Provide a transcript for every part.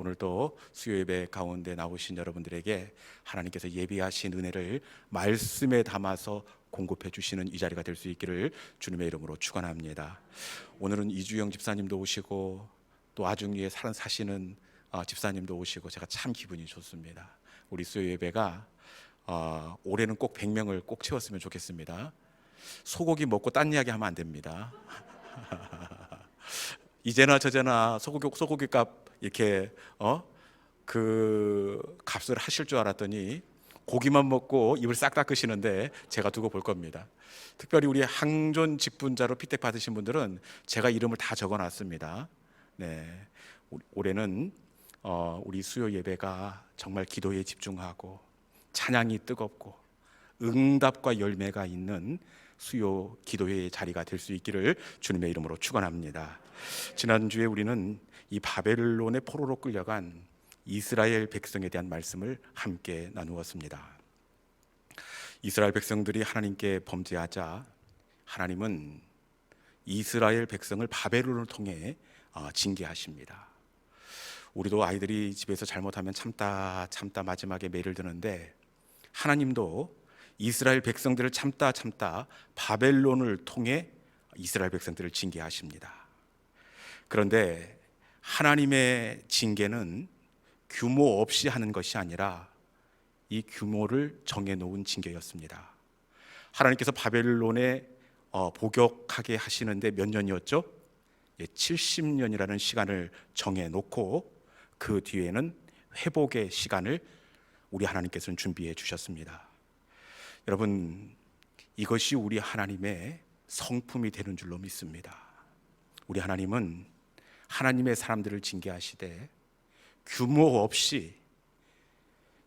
오늘도 수요 예배 가운데 나오신 여러분들에게 하나님께서 예비하신 은혜를 말씀에 담아서 공급해 주시는 이 자리가 될 수 있기를 주님의 이름으로 축원합니다. 오늘은 이주영 집사님도 오시고 또 아중리에 사시는 집사님도 오시고 제가 참 기분이 좋습니다. 우리 수요 예배가 올해는 꼭 100명을 꼭 채웠으면 좋겠습니다. 소고기 먹고 딴 이야기 하면 안 됩니다. 이제나 저제나 소고기 값 이렇게 그 값을 하실 줄 알았더니 고기만 먹고 입을 싹 닦으시는데 제가 두고 볼 겁니다. 특별히 우리 항존 직분자로 피택 받으신 분들은 제가 이름을 다 적어놨습니다. 네, 올해는 우리 수요 예배가 정말 기도에 집중하고 찬양이 뜨겁고 응답과 열매가 있는 수요 기도회의 자리가 될 수 있기를 주님의 이름으로 축원합니다. 지난주에 우리는 이 바벨론의 포로로 끌려간 이스라엘 백성에 대한 말씀을 함께 나누었습니다. 이스라엘 백성들이 하나님께 범죄하자 하나님은 이스라엘 백성을 바벨론을 통해 징계하십니다. 우리도 아이들이 집에서 잘못하면 참다 마지막에 매를 드는데 하나님도 이스라엘 백성들을 참다 바벨론을 통해 이스라엘 백성들을 징계하십니다. 그런데 하나님의 징계는 규모 없이 하는 것이 아니라 이 규모를 정해놓은 징계였습니다. 하나님께서 바벨론에 복역하게 하시는데 몇 년이었죠? 70년이라는 시간을 정해놓고 그 뒤에는 회복의 시간을 우리 하나님께서는 준비해 주셨습니다. 여러분, 이것이 우리 하나님의 성품이 되는 줄로 믿습니다. 우리 하나님은 하나님의 사람들을 징계하시되 규모 없이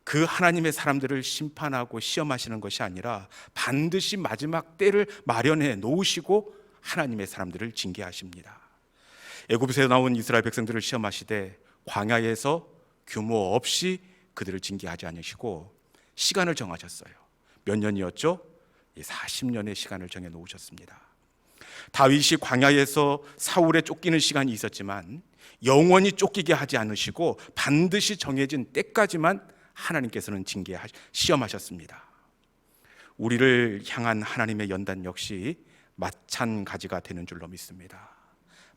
그 하나님의 사람들을 심판하고 시험하시는 것이 아니라 반드시 마지막 때를 마련해 놓으시고 하나님의 사람들을 징계하십니다. 애굽에서 나온 이스라엘 백성들을 시험하시되 광야에서 규모 없이 그들을 징계하지 않으시고 시간을 정하셨어요. 몇 년이었죠? 40년의 시간을 정해 놓으셨습니다. 다윗이 광야에서 사울에 쫓기는 시간이 있었지만 영원히 쫓기게 하지 않으시고 반드시 정해진 때까지만 하나님께서는 시험하셨습니다. 우리를 향한 하나님의 연단 역시 마찬가지가 되는 줄로 믿습니다.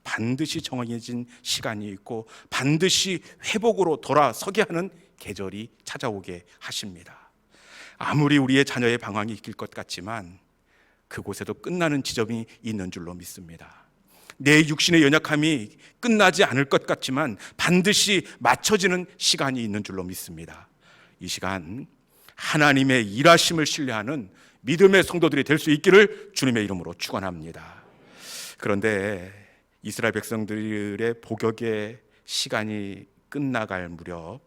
반드시 정해진 시간이 있고 반드시 회복으로 돌아서게 하는 계절이 찾아오게 하십니다. 아무리 우리의 자녀의 방황이 있을 것 같지만 그곳에도 끝나는 지점이 있는 줄로 믿습니다. 내 육신의 연약함이 끝나지 않을 것 같지만 반드시 맞춰지는 시간이 있는 줄로 믿습니다. 이 시간 하나님의 일하심을 신뢰하는 믿음의 성도들이 될 수 있기를 주님의 이름으로 축원합니다. 그런데 이스라엘 백성들의 복역의 시간이 끝나갈 무렵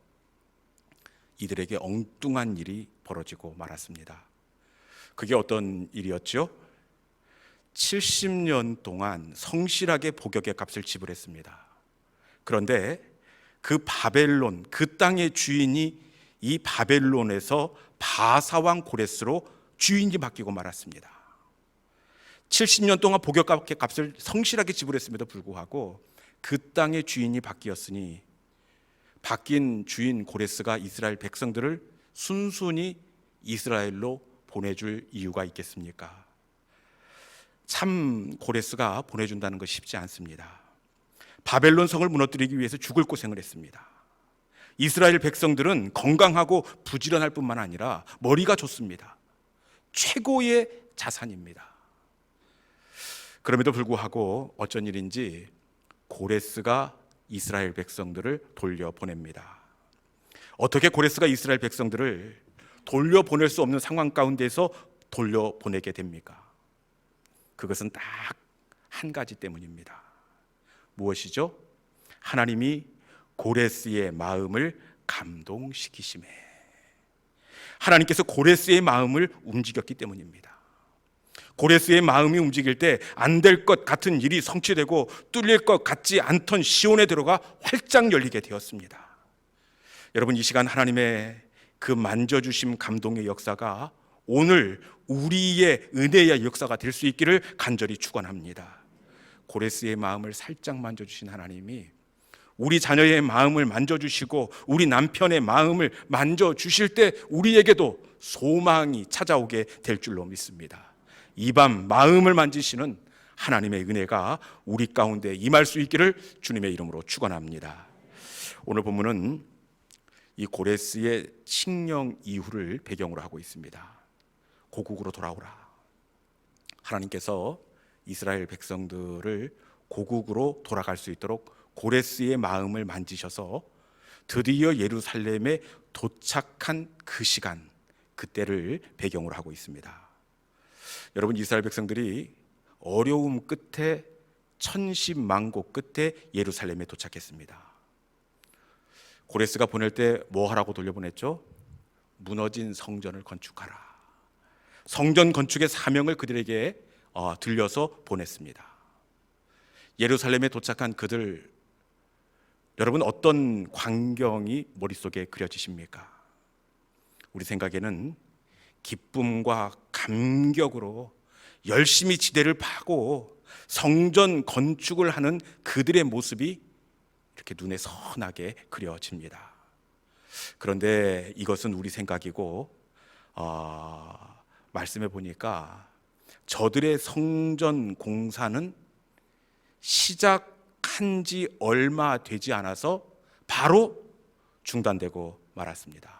이들에게 엉뚱한 일이 벌어지고 말았습니다. 그게 어떤 일이었죠? 70년 동안 성실하게 복역의 값을 지불했습니다. 그런데 그 바벨론, 그 땅의 주인이 이 바벨론에서 바사왕 고레스로 주인이 바뀌고 말았습니다. 70년 동안 복역의 값을 성실하게 지불했음에도 불구하고 그 땅의 주인이 바뀌었으니 바뀐 주인 고레스가 이스라엘 백성들을 순순히 이스라엘로 보내줄 이유가 있겠습니까? 참 고레스가 보내준다는 것이 쉽지 않습니다. 바벨론 성을 무너뜨리기 위해서 죽을 고생을 했습니다. 이스라엘 백성들은 건강하고 부지런할 뿐만 아니라 머리가 좋습니다. 최고의 자산입니다. 그럼에도 불구하고 어쩐 일인지 고레스가 이스라엘 백성들을 돌려보냅니다. 어떻게 고레스가 이스라엘 백성들을 돌려보낼 수 없는 상황 가운데서 돌려보내게 됩니까? 그것은 딱 한 가지 때문입니다. 무엇이죠? 하나님이 고레스의 마음을 감동시키심에 하나님께서 고레스의 마음을 움직였기 때문입니다. 고레스의 마음이 움직일 때 안 될 것 같은 일이 성취되고 뚫릴 것 같지 않던 시온에 들어가 활짝 열리게 되었습니다. 여러분, 이 시간 하나님의 그 만져주심 감동의 역사가 오늘 우리의 은혜의 역사가 될 수 있기를 간절히 축원합니다. 고레스의 마음을 살짝 만져주신 하나님이 우리 자녀의 마음을 만져주시고 우리 남편의 마음을 만져주실 때 우리에게도 소망이 찾아오게 될 줄로 믿습니다. 이 밤 마음을 만지시는 하나님의 은혜가 우리 가운데 임할 수 있기를 주님의 이름으로 축원합니다. 오늘 본문은 이 고레스의 칙령 이후를 배경으로 하고 있습니다. 고국으로 돌아오라. 하나님께서 이스라엘 백성들을 고국으로 돌아갈 수 있도록 고레스의 마음을 만지셔서 드디어 예루살렘에 도착한 그 시간, 그때를 배경으로 하고 있습니다. 여러분, 이스라엘 백성들이 어려움 끝에 천신만고 끝에 예루살렘에 도착했습니다. 고레스가 보낼 때 뭐 하라고 돌려보냈죠? 무너진 성전을 건축하라. 성전 건축의 사명을 그들에게 들려서 보냈습니다. 예루살렘에 도착한 그들, 여러분 어떤 광경이 머릿속에 그려지십니까? 우리 생각에는 기쁨과 감격으로 열심히 지대를 파고 성전 건축을 하는 그들의 모습이 이렇게 눈에 선하게 그려집니다. 그런데 이것은 우리 생각이고 말씀해 보니까 저들의 성전 공사는 시작한 지 얼마 되지 않아서 바로 중단되고 말았습니다.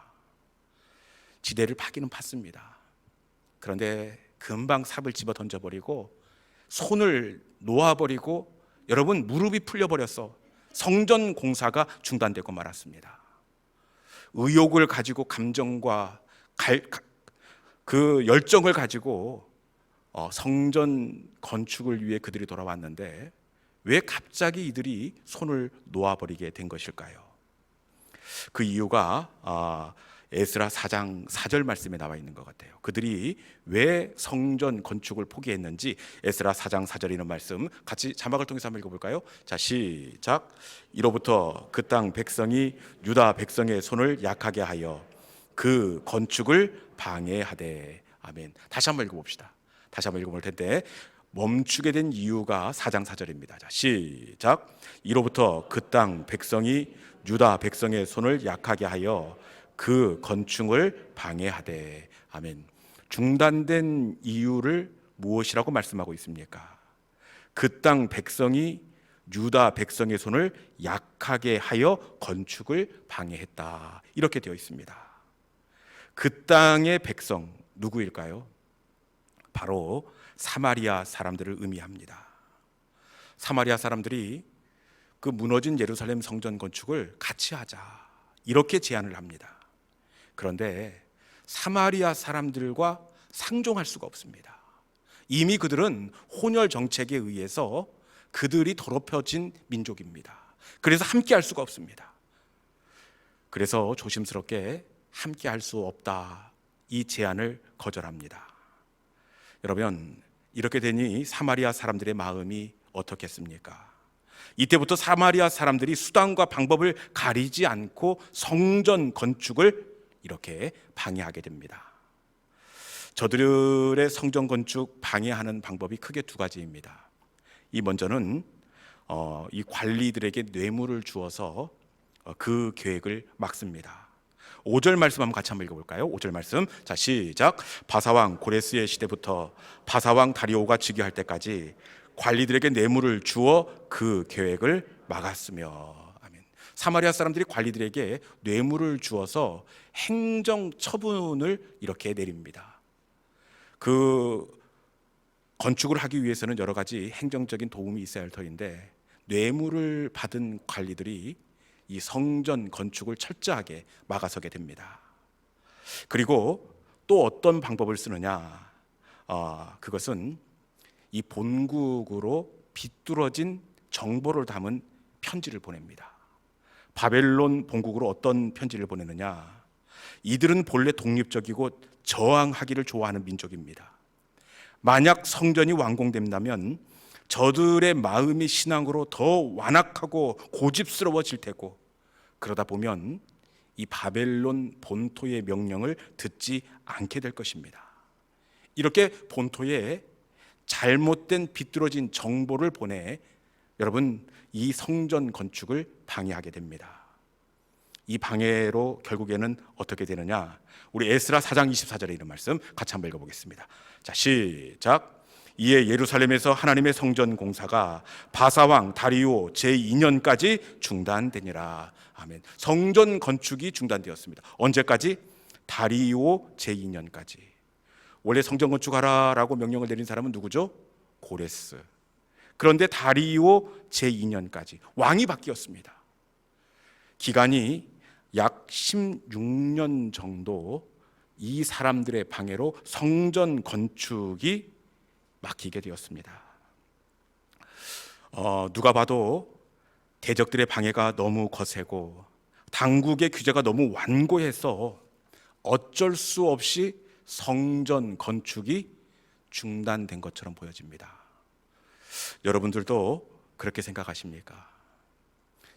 지대를 파기는 팠습니다. 그런데 금방 삽을 집어 던져버리고 손을 놓아버리고 여러분 무릎이 풀려버렸어. 성전 공사가 중단되고 말았습니다. 의욕을 가지고 감정과 그 열정을 가지고 성전 건축을 위해 그들이 돌아왔는데 왜 갑자기 이들이 손을 놓아버리게 된 것일까요? 그 이유가 에스라 4장 4절 말씀에 나와 있는 것 같아요. 그들이 왜 성전 건축을 포기했는지 에스라 4장 4절에 있는 말씀 같이 자막을 통해서 한번 읽어볼까요? 자, 시작. 이로부터 그 땅 백성이 유다 백성의 손을 약하게 하여 그 건축을 방해하되. 아멘. 다시 한번 읽어봅시다. 다시 한번 읽어볼 텐데 멈추게 된 이유가 4장 4절입니다. 자, 시작. 이로부터 그 땅 백성이 유다 백성의 손을 약하게 하여 그 건축을 방해하되. 아멘. 중단된 이유를 무엇이라고 말씀하고 있습니까? 그 땅 백성이 유다 백성의 손을 약하게 하여 건축을 방해했다. 이렇게 되어 있습니다. 그 땅의 백성 누구일까요? 바로 사마리아 사람들을 의미합니다. 사마리아 사람들이 그 무너진 예루살렘 성전 건축을 같이 하자 이렇게 제안을 합니다. 그런데 사마리아 사람들과 상종할 수가 없습니다. 이미 그들은 혼혈 정책에 의해서 그들이 더럽혀진 민족입니다. 그래서 함께 할 수가 없습니다. 그래서 조심스럽게 함께 할 수 없다, 이 제안을 거절합니다. 여러분, 이렇게 되니 사마리아 사람들의 마음이 어떻겠습니까? 이때부터 사마리아 사람들이 수단과 방법을 가리지 않고 성전 건축을 이렇게 방해하게 됩니다. 저들의 성전 건축 방해하는 방법이 크게 두 가지입니다. 이 먼저는 이 관리들에게 뇌물을 주어서 그 계획을 막습니다. 5절 말씀 한번 같이 한번 읽어볼까요? 5절 말씀. 자, 시작. 바사왕 고레스의 시대부터 바사왕 다리오가 즉위할 때까지 관리들에게 뇌물을 주어 그 계획을 막았으며. 아멘. 사마리아 사람들이 관리들에게 뇌물을 주어서 행정 처분을 이렇게 내립니다. 그 건축을 하기 위해서는 여러 가지 행정적인 도움이 있어야 할 터인데 뇌물을 받은 관리들이 이 성전 건축을 철저하게 막아서게 됩니다. 그리고 또 어떤 방법을 쓰느냐? 그것은 이 본국으로 비뚤어진 정보를 담은 편지를 보냅니다. 바벨론 본국으로 어떤 편지를 보내느냐? 이들은 본래 독립적이고 저항하기를 좋아하는 민족입니다. 만약 성전이 완공된다면 저들의 마음이 신앙으로 더 완악하고 고집스러워질 테고, 그러다 보면 이 바벨론 본토의 명령을 듣지 않게 될 것입니다. 이렇게 본토에 잘못된 비뚤어진 정보를 보내 여러분, 이 성전 건축을 방해하게 됩니다. 이 방해로 결국에는 어떻게 되느냐? 우리 에스라 4장 24절에 이런 말씀 같이 한번 읽어보겠습니다. 자, 시작. 이에 예루살렘에서 하나님의 성전 공사가 바사왕 다리오 제2년까지 중단되니라. 아멘. 성전 건축이 중단되었습니다. 언제까지? 다리오 제2년까지. 원래 성전 건축하라라고 명령을 내린 사람은 누구죠? 고레스. 그런데 다리오 제2년까지 왕이 바뀌었습니다. 기간이 약 16년 정도 이 사람들의 방해로 성전 건축이 막히게 되었습니다. 누가 봐도 대적들의 방해가 너무 거세고 당국의 규제가 너무 완고해서 어쩔 수 없이 성전 건축이 중단된 것처럼 보여집니다. 여러분들도 그렇게 생각하십니까?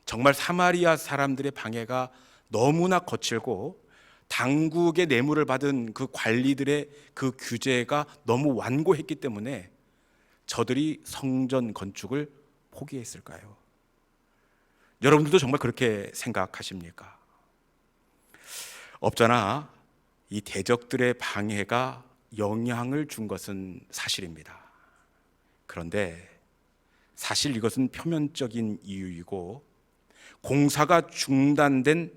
정말 사마리아 사람들의 방해가 너무나 거칠고 당국의 뇌물을 받은 그 관리들의 그 규제가 너무 완고했기 때문에 저들이 성전 건축을 포기했을까요? 여러분들도 정말 그렇게 생각하십니까? 없잖아, 이 대적들의 방해가 영향을 준 것은 사실입니다. 그런데 사실 이것은 표면적인 이유이고 공사가 중단된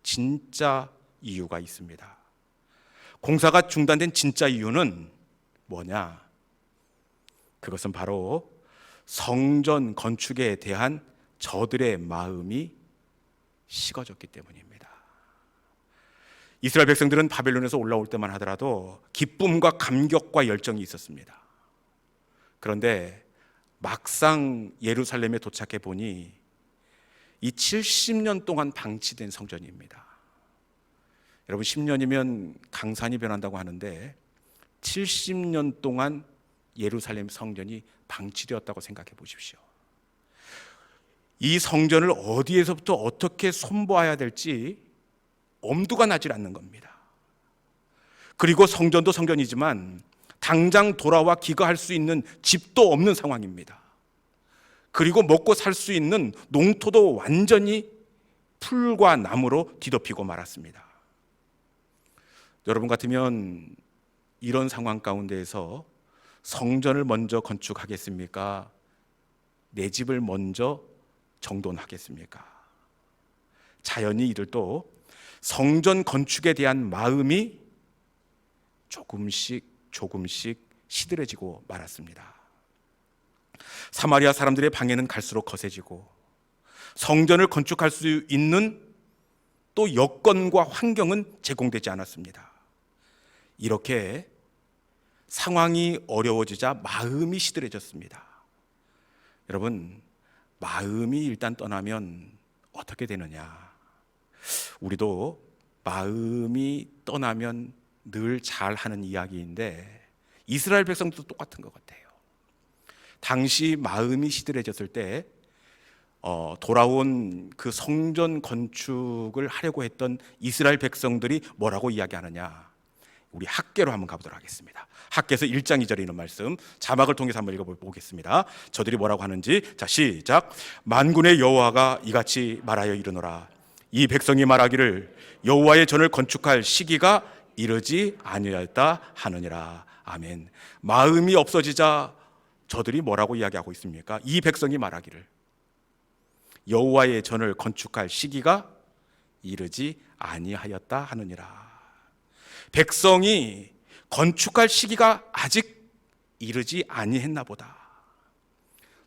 진짜 이유가 있습니다. 공사가 중단된 진짜 이유는 뭐냐? 그것은 바로 성전 건축에 대한 저들의 마음이 식어졌기 때문입니다. 이스라엘 백성들은 바벨론에서 올라올 때만 하더라도 기쁨과 감격과 열정이 있었습니다. 그런데 막상 예루살렘에 도착해 보니 이 70년 동안 방치된 성전입니다. 여러분, 10년이면 강산이 변한다고 하는데 70년 동안 예루살렘 성전이 방치되었다고 생각해 보십시오. 이 성전을 어디에서부터 어떻게 손보아야 될지 엄두가 나질 않는 겁니다. 그리고 성전도 성전이지만 당장 돌아와 기거할 수 있는 집도 없는 상황입니다. 그리고 먹고 살 수 있는 농토도 완전히 풀과 나무로 뒤덮이고 말았습니다. 여러분 같으면 이런 상황 가운데에서 성전을 먼저 건축하겠습니까? 내 집을 먼저 정돈하겠습니까? 자연히 이들도 성전 건축에 대한 마음이 조금씩 시들해지고 말았습니다. 사마리아 사람들의 방해는 갈수록 거세지고 성전을 건축할 수 있는 또 여건과 환경은 제공되지 않았습니다. 이렇게 상황이 어려워지자 마음이 시들해졌습니다. 여러분, 마음이 일단 떠나면 어떻게 되느냐? 우리도 마음이 떠나면 늘 잘하는 이야기인데 이스라엘 백성도 똑같은 것 같아요. 당시 마음이 시들해졌을 때 돌아온 그 성전 건축을 하려고 했던 이스라엘 백성들이 뭐라고 이야기하느냐? 우리 학개로 한번 가보도록 하겠습니다. 학개서 1장 2절에 있는 말씀 자막을 통해서 한번 읽어보겠습니다. 저들이 뭐라고 하는지. 자, 시작. 만군의 여호와가 이같이 말하여 이르노라. 이 백성이 말하기를 여호와의 전을 건축할 시기가 이르지 아니하였다 하느니라. 아멘. 마음이 없어지자 저들이 뭐라고 이야기하고 있습니까? 이 백성이 말하기를 여호와의 전을 건축할 시기가 이르지 아니하였다 하느니라. 백성이 건축할 시기가 아직 이르지 아니했나 보다.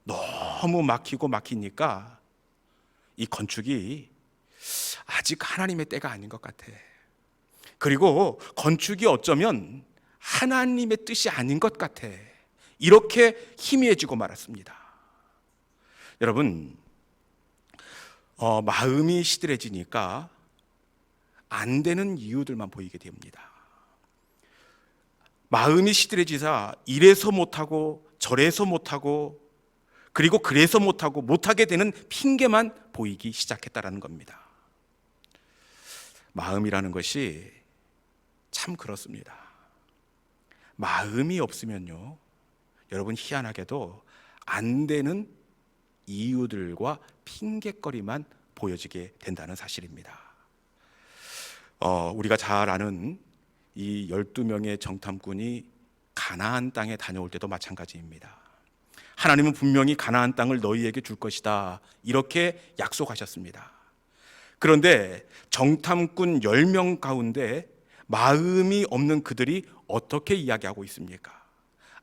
너무 막히니까 이 건축이 아직 하나님의 때가 아닌 것 같아. 그리고 건축이 어쩌면 하나님의 뜻이 아닌 것 같아. 이렇게 희미해지고 말았습니다. 여러분, 마음이 시들해지니까 안 되는 이유들만 보이게 됩니다. 마음이 시들해지자 이래서 못하고 저래서 못하고 그리고 그래서 못하고 못하게 되는 핑계만 보이기 시작했다는 겁니다. 마음이라는 것이 참 그렇습니다. 마음이 없으면요, 여러분 희한하게도 안 되는 이유들과 핑계거리만 보여지게 된다는 사실입니다. 우리가 잘 아는 이 12명의 정탐꾼이 가나안 땅에 다녀올 때도 마찬가지입니다. 하나님은 분명히 가나안 땅을 너희에게 줄 것이다, 이렇게 약속하셨습니다. 그런데 정탐꾼 10명 가운데 마음이 없는 그들이 어떻게 이야기하고 있습니까?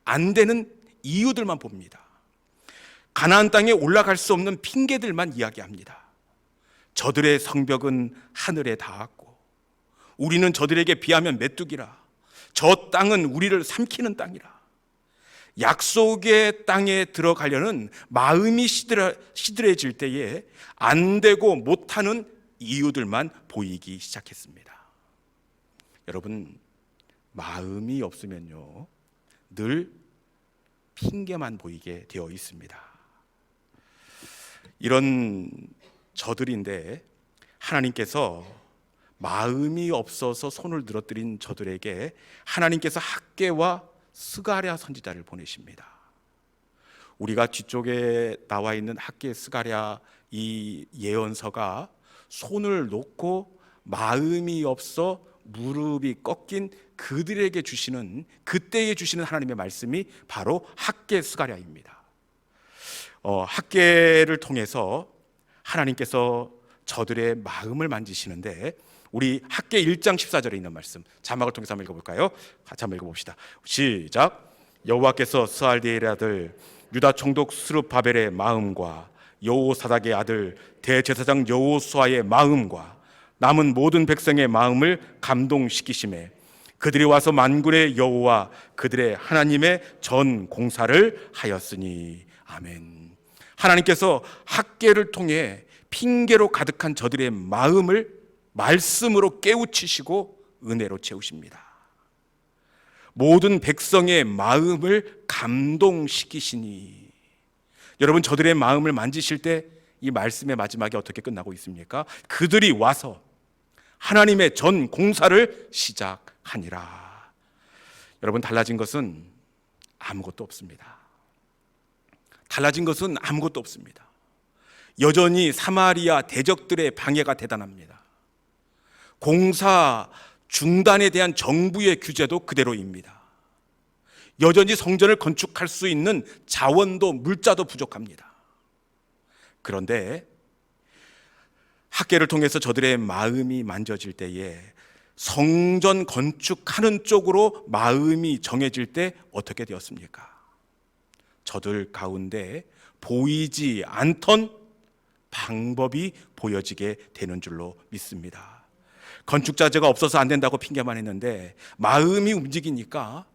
안 되는 이유들만 봅니다. 가나안 땅에 올라갈 수 없는 핑계들만 이야기합니다. 저들의 성벽은 하늘에 닿았고 우리는 저들에게 비하면 메뚜기라. 저 땅은 우리를 삼키는 땅이라. 약속의 땅에 들어가려는 마음이 시들해질 때에 안 되고 못하는 이유들만 보이기 시작했습니다. 여러분, 마음이 없으면요, 늘 핑계만 보이게 되어 있습니다. 이런 저들인데 하나님께서 마음이 없어서 손을 늘어뜨린 저들에게 하나님께서 학개와 스가랴 선지자를 보내십니다. 우리가 뒤쪽에 나와 있는 학개, 스가랴 이 예언서가 손을 놓고 마음이 없어 무릎이 꺾인 그들에게 주시는, 그때에 주시는 하나님의 말씀이 바로 학개, 스가랴입니다. 학개를 통해서 하나님께서 저들의 마음을 만지시는데, 우리 학개 1장 14절에 있는 말씀 자막을 통해서 한번 읽어볼까요? 같이 한번 읽어봅시다. 시작. 여호와께서 스알디엘의 아들 유다 총독 스룹바벨의 마음과 여호사닥의 아들 대제사장 여호수아의 마음과 남은 모든 백성의 마음을 감동시키심에 그들이 와서 만군의 여호와 그들의 하나님의 전 공사를 하였으니. 아멘. 하나님께서 학개를 통해 핑계로 가득한 저들의 마음을 말씀으로 깨우치시고 은혜로 채우십니다. 모든 백성의 마음을 감동시키시니. 여러분, 저들의 마음을 만지실 때 이 말씀의 마지막에 어떻게 끝나고 있습니까? 그들이 와서 하나님의 전 공사를 시작하니라. 여러분, 달라진 것은 아무것도 없습니다. 달라진 것은 아무것도 없습니다. 여전히 사마리아 대적들의 방해가 대단합니다. 공사 중단에 대한 정부의 규제도 그대로입니다. 여전히 성전을 건축할 수 있는 자원도 물자도 부족합니다. 그런데 학개를 통해서 저들의 마음이 만져질 때에 성전 건축하는 쪽으로 마음이 정해질 때 어떻게 되었습니까? 저들 가운데 보이지 않던 방법이 보여지게 되는 줄로 믿습니다. 건축자재가 없어서 안 된다고 핑계만 했는데 마음이 움직이니까,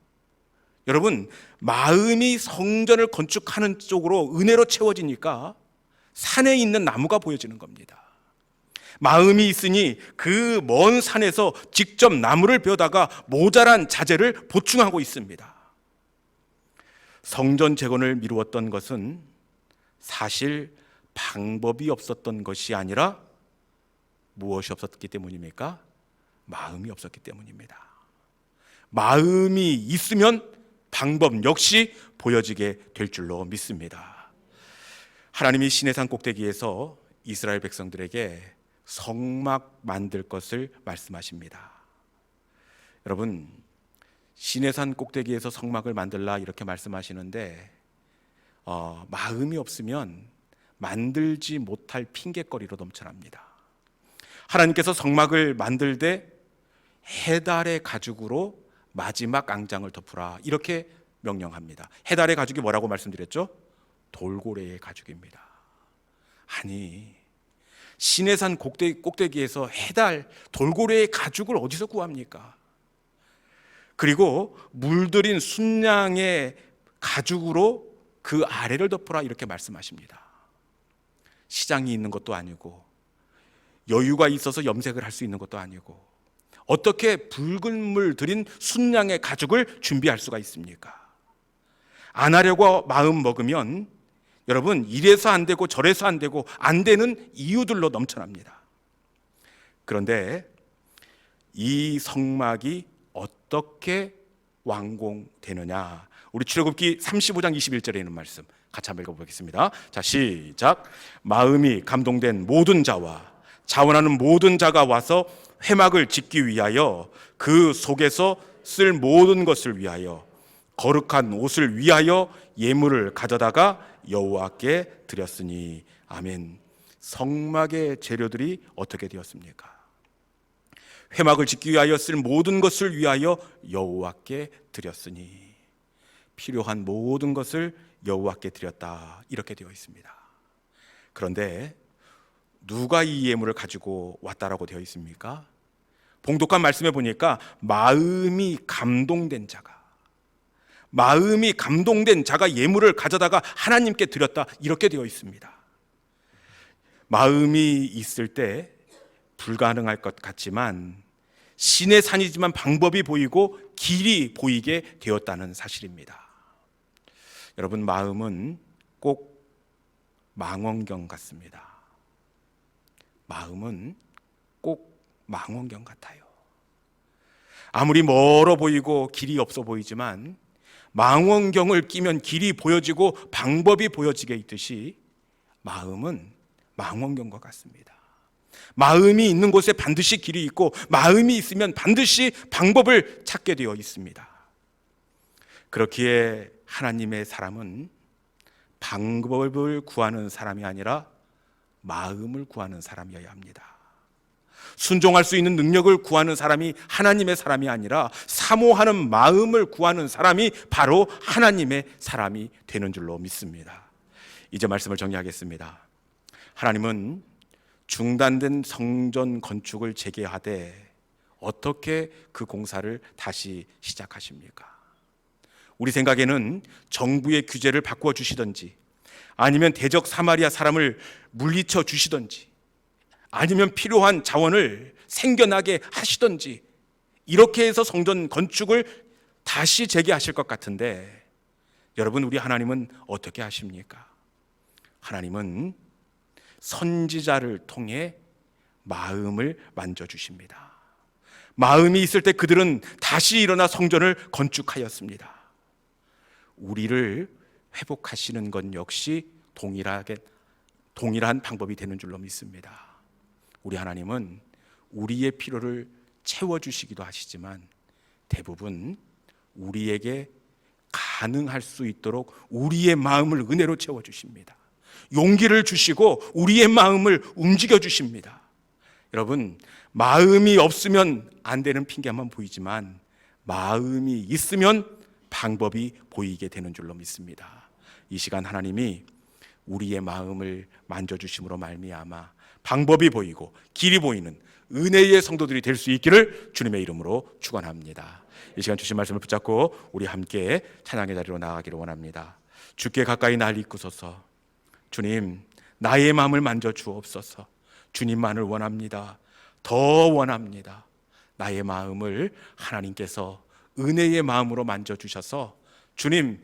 여러분, 마음이 성전을 건축하는 쪽으로 은혜로 채워지니까 산에 있는 나무가 보여지는 겁니다. 마음이 있으니 그 먼 산에서 직접 나무를 베어다가 모자란 자재를 보충하고 있습니다. 성전 재건을 미루었던 것은 사실 방법이 없었던 것이 아니라 무엇이 없었기 때문입니까? 마음이 없었기 때문입니다. 마음이 있으면 방법 역시 보여지게 될 줄로 믿습니다. 하나님이 시내산 꼭대기에서 이스라엘 백성들에게 성막 만들 것을 말씀하십니다. 여러분, 시내산 꼭대기에서 성막을 만들라 이렇게 말씀하시는데 마음이 없으면 만들지 못할 핑계거리로 넘쳐납니다. 하나님께서 성막을 만들 때 해달의 가죽으로 마지막 앙장을 덮으라 이렇게 명령합니다. 해달의 가죽이 뭐라고 말씀드렸죠? 돌고래의 가죽입니다. 아니, 시내산 꼭대기에서 해달, 돌고래의 가죽을 어디서 구합니까? 그리고 물들인 순양의 가죽으로 그 아래를 덮으라 이렇게 말씀하십니다. 시장이 있는 것도 아니고 여유가 있어서 염색을 할 수 있는 것도 아니고 어떻게 붉은 물 들인 순양의 가죽을 준비할 수가 있습니까? 안 하려고 마음 먹으면 여러분, 이래서 안 되고 저래서 안 되고 안 되는 이유들로 넘쳐납니다. 그런데 이 성막이 어떻게 완공되느냐, 우리 출애굽기 35장 21절에 있는 말씀 같이 한번 읽어보겠습니다. 자, 시작. 마음이 감동된 모든 자와 자원하는 모든 자가 와서 회막을 짓기 위하여 그 속에서 쓸 모든 것을 위하여 거룩한 옷을 위하여 예물을 가져다가 여호와께 드렸으니. 아멘. 성막의 재료들이 어떻게 되었습니까? 회막을 짓기 위하여 쓸 모든 것을 위하여 여호와께 드렸으니. 필요한 모든 것을 여호와께 드렸다, 이렇게 되어 있습니다. 그런데 누가 이 예물을 가지고 왔다라고 되어 있습니까? 봉독한 말씀에 보니까 마음이 감동된 자가 예물을 가져다가 하나님께 드렸다, 이렇게 되어 있습니다. 마음이 있을 때 불가능할 것 같지만 신의 산이지만 방법이 보이고 길이 보이게 되었다는 사실입니다. 여러분, 마음은 꼭 망원경 같습니다. 마음은 꼭 망원경 같아요. 아무리 멀어 보이고 길이 없어 보이지만 망원경을 끼면 길이 보여지고 방법이 보여지게 있듯이 마음은 망원경과 같습니다. 마음이 있는 곳에 반드시 길이 있고 마음이 있으면 반드시 방법을 찾게 되어 있습니다. 그렇기에 하나님의 사람은 방법을 구하는 사람이 아니라 마음을 구하는 사람이어야 합니다. 순종할 수 있는 능력을 구하는 사람이 하나님의 사람이 아니라 사모하는 마음을 구하는 사람이 바로 하나님의 사람이 되는 줄로 믿습니다. 이제 말씀을 정리하겠습니다. 하나님은 중단된 성전 건축을 재개하되 어떻게 그 공사를 다시 시작하십니까? 우리 생각에는 정부의 규제를 바꾸어 주시든지, 아니면 대적 사마리아 사람을 물리쳐 주시든지, 아니면 필요한 자원을 생겨나게 하시든지, 이렇게 해서 성전 건축을 다시 재개하실 것 같은데, 여러분, 우리 하나님은 어떻게 하십니까? 하나님은 선지자를 통해 마음을 만져주십니다. 마음이 있을 때 그들은 다시 일어나 성전을 건축하였습니다. 우리를 회복하시는 건 역시 동일한 방법이 되는 줄로 믿습니다. 우리 하나님은 우리의 필요를 채워주시기도 하시지만 대부분 우리에게 가능할 수 있도록 우리의 마음을 은혜로 채워주십니다. 용기를 주시고 우리의 마음을 움직여 주십니다. 여러분, 마음이 없으면 안 되는 핑계만 보이지만 마음이 있으면 방법이 보이게 되는 줄로 믿습니다. 이 시간 하나님이 우리의 마음을 만져주심으로 말미암아 방법이 보이고 길이 보이는 은혜의 성도들이 될 수 있기를 주님의 이름으로 축원합니다. 이 시간 주신 말씀을 붙잡고 우리 함께 찬양의 자리로 나아가기를 원합니다. 주께 가까이 날 이끄소서. 주님, 나의 마음을 만져주옵소서. 주님만을 원합니다. 더 원합니다. 나의 마음을 하나님께서 은혜의 마음으로 만져주셔서 주님,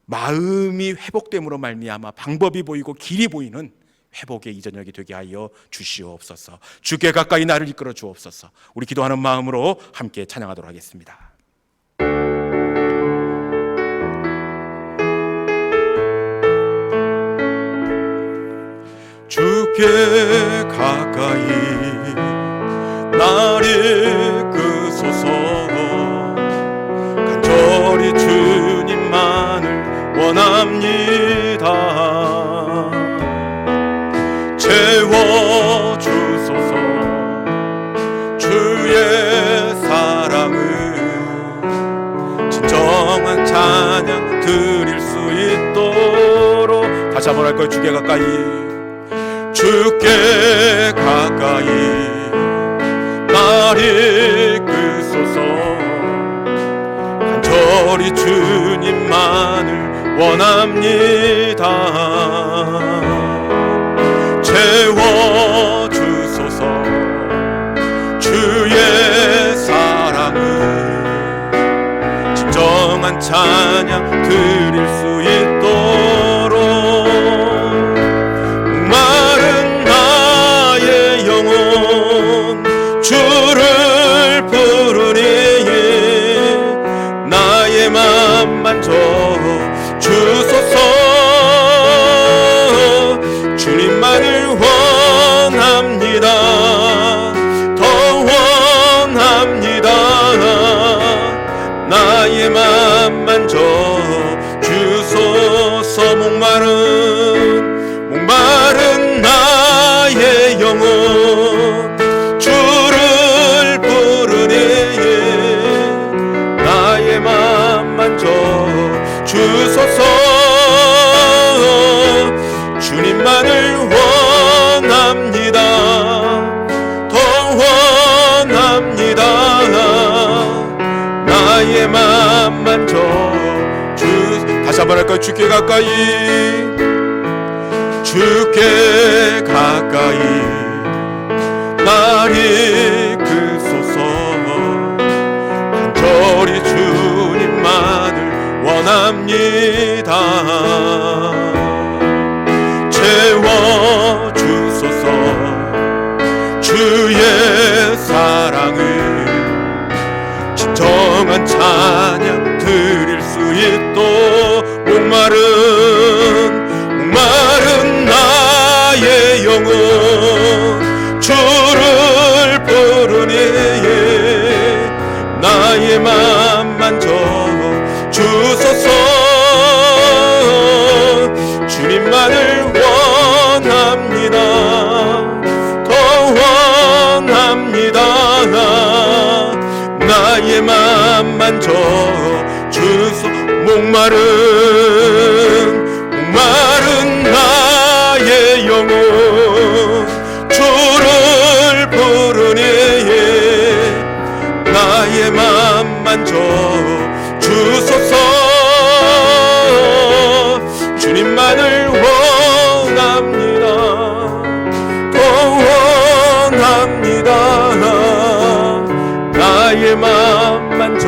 마음이 회복됨으로 말미암아 방법이 보이고 길이 보이는 회복의 이 저녁이 되게 하여 주시옵소서. 주께 가까이 나를 이끌어 주옵소서. 우리 기도하는 마음으로 함께 찬양하도록 하겠습니다. 주께 가까이 나를 이끄소서. 간절히 주님만을 원합니다. 채워주소서. 주의 사랑을 진정한 찬양 드릴 수 있도록 다시 한번 할 거예요. 주께 가까이, 주께 가까이 날 이끄소서. 간절히 주님만을 원합니다. 채워주소서. 주의 사랑을 진정한 찬양 드릴 수 있도록 목마른 나의 영혼 주를 부르니 나의 맘 만져 주소서. 목마른 나의 영혼 주를 부르니 나의 맘 만져 주소서. 주님만을 원합니다. 더 원합니다. 나의 맘 만져 다시 한번 할까요? 주께 가까이, 주께 가까이 날 이끄소서. 간절히 주님만을 원합니다. 채워주소서. 주의 사랑을 진정한 찬양 드릴 수 있도록 목마른 나의 영혼 주를 부르니 나의 맘 만져 주소서. 주님만을 원합니다. 더 원합니다. 나의 맘 만져 주소. 목마른 나의 영혼 주를 부르니 나의 맘 만져 주소서. 주님만을 원합니다. 더 원합니다. 나의 맘 만져